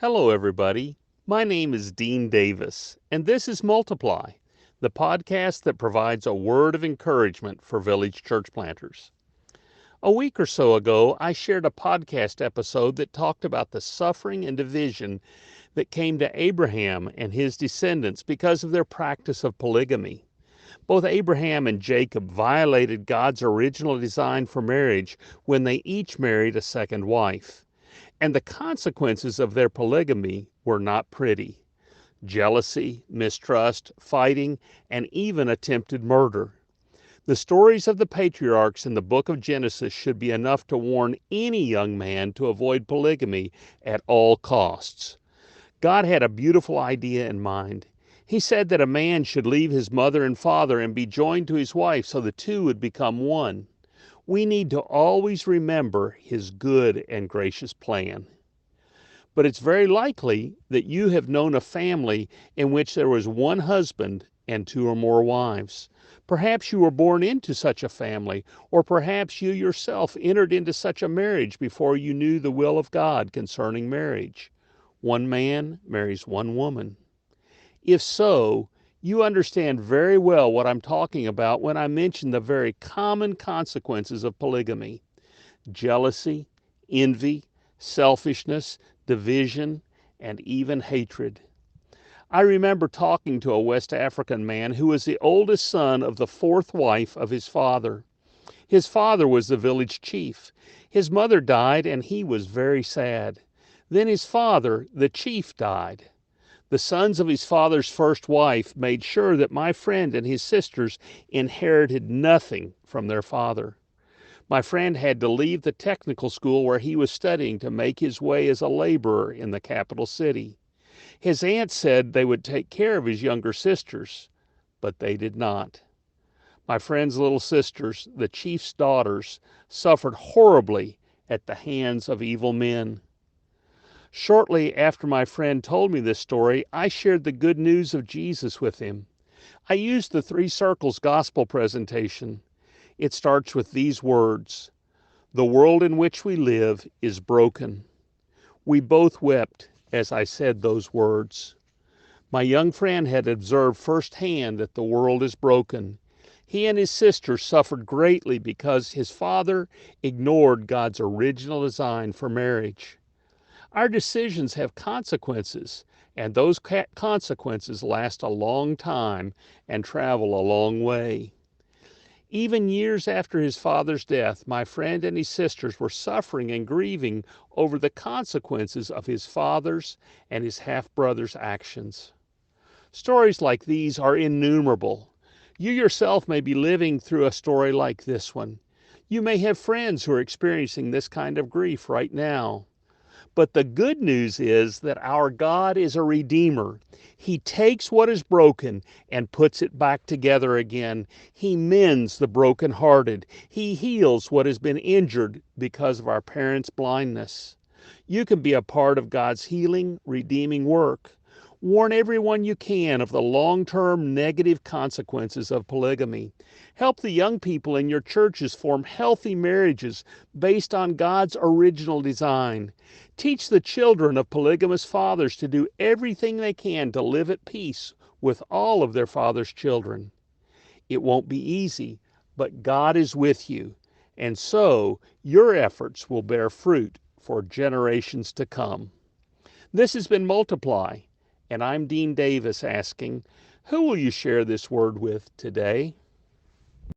Hello, everybody. My name is Dean Davis, and this is Multiply, the podcast that provides a word of encouragement for village church planters. A week or so ago, I shared a podcast episode that talked about the suffering and division that came to Abraham and his descendants because of their practice of polygamy. Both Abraham and Jacob violated God's original design for marriage when they each married a second wife. And the consequences of their polygamy were not pretty: jealousy, mistrust, fighting, and even attempted murder. The stories of the patriarchs in the book of Genesis should be enough to warn any young man to avoid polygamy at all costs. God had a beautiful idea in mind. He said that a man should leave his mother and father and be joined to his wife so the two would become one. We need to always remember his good and gracious plan. But it's very likely that you have known a family in which there was one husband and two or more wives. Perhaps you were born into such a family, or perhaps you yourself entered into such a marriage before you knew the will of God concerning marriage. One man marries one woman. If so, you understand very well what I'm talking about when I mention the very common consequences of polygamy: jealousy, envy, selfishness, division, and even hatred. I remember talking to a West African man who was the oldest son of the fourth wife of his father. His father was the village chief. His mother died, and he was very sad. Then his father, the chief, died. The sons of his father's first wife made sure that my friend and his sisters inherited nothing from their father. My friend had to leave the technical school where he was studying to make his way as a laborer in the capital city. His aunt said they would take care of his younger sisters, but they did not. My friend's little sisters, the chief's daughters, suffered horribly at the hands of evil men. Shortly after my friend told me this story, I shared the good news of Jesus with him. I used the Three Circles gospel presentation. It starts with these words: "The world in which we live is broken." We both wept as I said those words. My young friend had observed firsthand that the world is broken. He and his sister suffered greatly because his father ignored God's original design for marriage. Our decisions have consequences, and those consequences last a long time and travel a long way. Even years after his father's death, my friend and his sisters were suffering and grieving over the consequences of his father's and his half-brother's actions. Stories like these are innumerable. You yourself may be living through a story like this one. You may have friends who are experiencing this kind of grief right now. But the good news is that our God is a redeemer. He takes what is broken and puts it back together again. He mends the brokenhearted. He heals what has been injured because of our parents' blindness. You can be a part of God's healing, redeeming work. Warn everyone you can of the long-term negative consequences of polygamy. Help the young people in your churches form healthy marriages based on God's original design. Teach the children of polygamous fathers to do everything they can to live at peace with all of their father's children. It won't be easy, but God is with you, and so your efforts will bear fruit for generations to come. This has been Multiply, and I'm Dean Davis asking, who will you share this word with today?